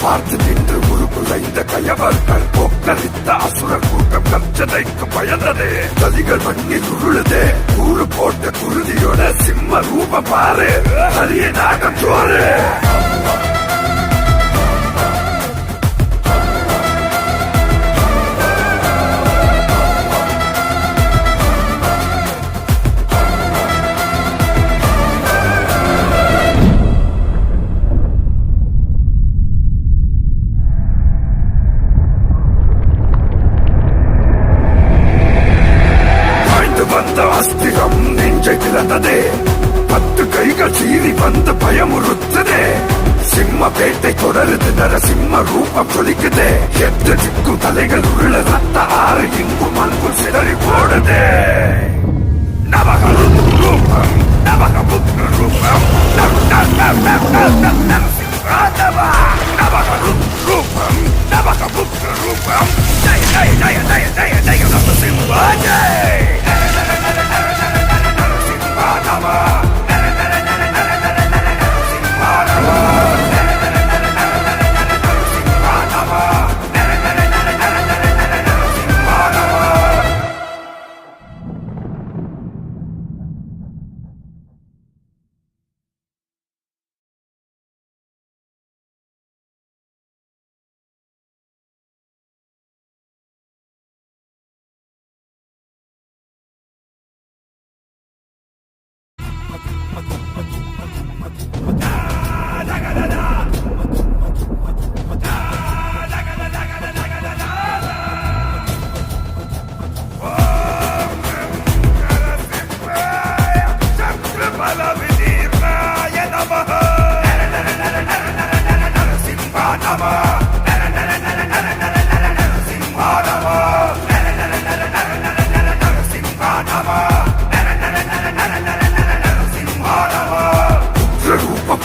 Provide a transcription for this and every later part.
பார்த்து நின்று உருகுலைந்த கயவர்கள் போக்கரித்த அசுர கூட்டம் கச்சதைக்கு பயந்ததே. கலிகள் மண்ணில் உருளுதே, கூறு போட்ட குருதியோட சிம்ம ரூப பாரு, அரிய நாகம் சோறு. வந்த அஸ்திரம் நெஞ்சை திறந்ததே, 10 கைகள் சீறி வந்து பயமுறுத்ததே. சிம்ம பேட்டை தொடருது, நரசிம்ம ரூபம் சொலிக்குதே. 8 திக்கும் தலைகள் உள்ள ரத்த ஆறு இங்கும் அன்பும் சிதறி போடுதே. நவகம் ரூபம், நவகம் ரூபம், நவகம் ரூபம், நவகம் ரூபம், ஜெய ஜெய ஜெய ஜெய ஜெய ஜெய நரசிம்மா ஜெய்.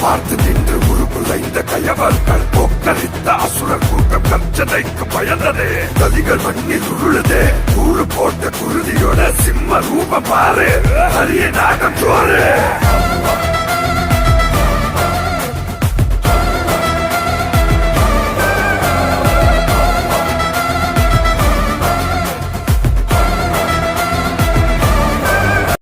பார்த்து நின்று உருகுலைந்த கயவர்கள் போக்கரித்த அசுர கூட்டம் கச்சதைக்கு பயந்ததே. கலிகள் மண்ணில் உருளுதே, கூறு போட்ட குருதியோட சிம்ம ரூப பாரு, அரிய நாகம் சோறு.